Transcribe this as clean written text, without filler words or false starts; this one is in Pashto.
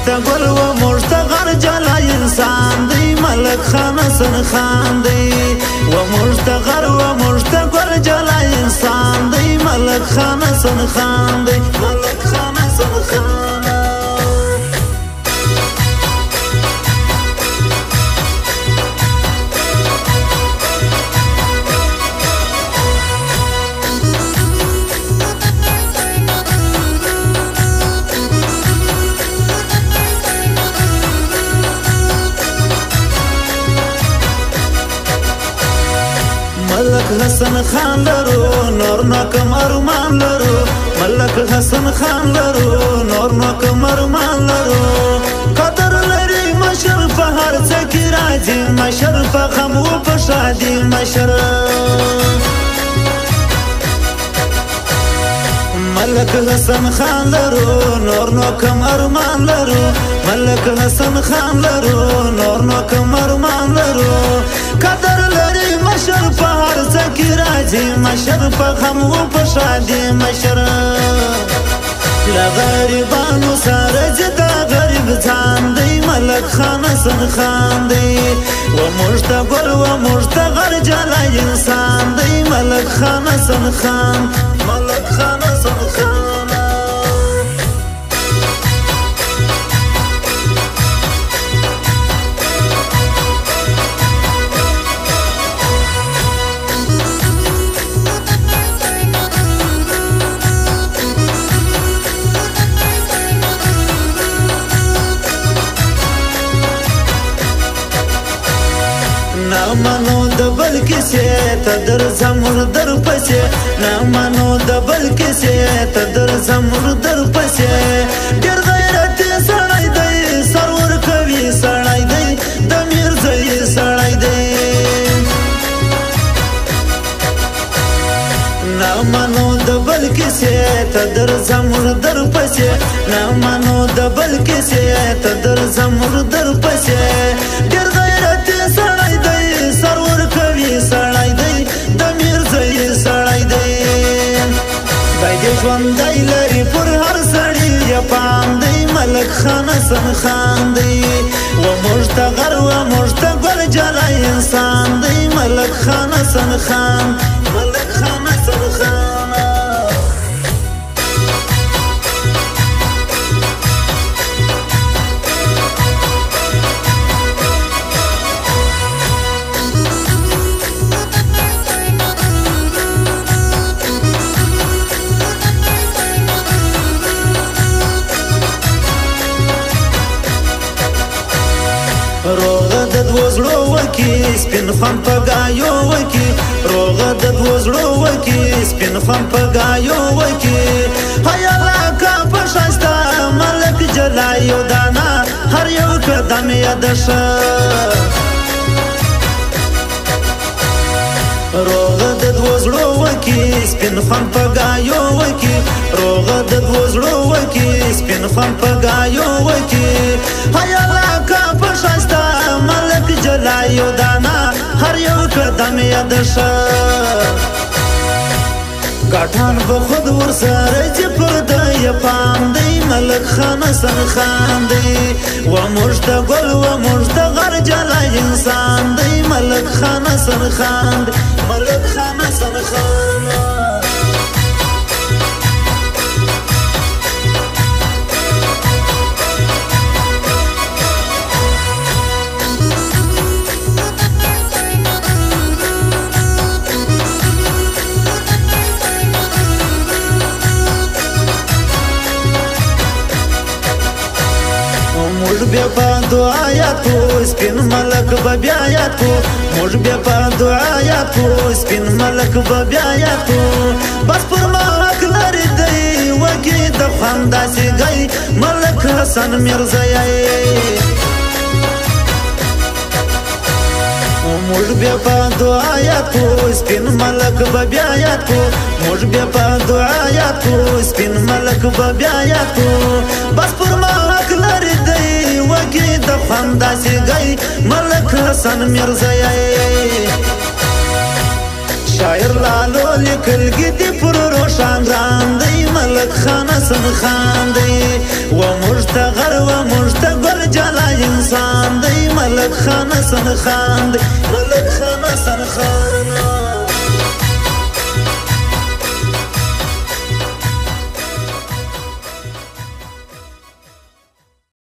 ته ګل و موږ ته غر جلا انسان دی ملک خان حسن خان دی و موږ ته غر و موږ ته ګل جلا انسان دی ملک خان حسن خان دی ملک خان حسن خان ملک حسن خان لرو نور نو کم ارمان لرو ملک حسن خان لرو نور نو کم ارمان لرو قدر لري مشر په هر څه کې راځي مشر په غم و په شادي مشر ملک حسن خان لرو نور نو کم ارمان لرو ملک حسن خان لرو نور نو کم ارمان لرو قدر لري مشر په هر څه کې راځي مشر په غم و په شادي مشر له غریبانو سره جدا غریب ځان دی ملک خان حسن خان دی و موږ ته ګل و موږ ته غر جلا انسان دی ملک خان حسن خان ملک خان حسن خان نامانو د بل کیسې ته درځم در پسې نامانو د بل کیسې ته درځم در پسې ډېر غیرتي سړی دی سر ورکوي سړی دی د میرزوی سړی دی نامانو د بل کیسې ته درځم در پسې نامانو د بل کیسې ته درځم در پسې ډېر غیرتي سړی دی سر ورکوي سړی دی د میرزوی سړی دی خدای دې ژوندی لري پر هر سړي یې پام دی ملک خان حسن خان دی و موږ ته غر و موږ ته ګل جلا انسان دی ملک خان حسن خان ملک خان حسن خان روغه د دوه زړو وکي سپین خان په ګایو وکي روغه د دوه زړو وکي سپین خان په ګایو وکي هيا لاکا په شاستا ملک جلا یو دانا هر یو قدم یاد شه روغه د دوه زړو وکي سپین خان په ګایو وکي روغه د دوه زړو وکي سپین خان په ګایو وکي هيا لاکا په شاستا ملک جلا یو دانا هر یو قدم یاد شه ګټان به خود ورسره چې پر دی پام دی ملک خان حسن خان دی و موږ ته ګل و موږ ته غر جلا انسان دی ملک خان حسن خان دی ملک خان حسن خان موږ بیا په دعا یاد کو سپین ملک به بیا یاد کو موږ بیا په دعا یاد کو سپین ملک به بیا یاد کو بس پر ما حق لري دی وکي د خوان داسې گئی ملک حسن میرزوی موږ بیا په دعا یاد کو سپین ملک به بیا یاد کو موږ بیا په دعا یاد کو سپین ملک به بیا یاد کو بس پر ما حق لري دی وکي د خوان داسې گئی ملک حسن میرزوی شاعر لالو لیکل گی دی پر روشان راندی ملک خان حسن خان دی و مشتغر و مشتغل جلا انسان دی ملک خان حسن خان دی ملک خان حسن خان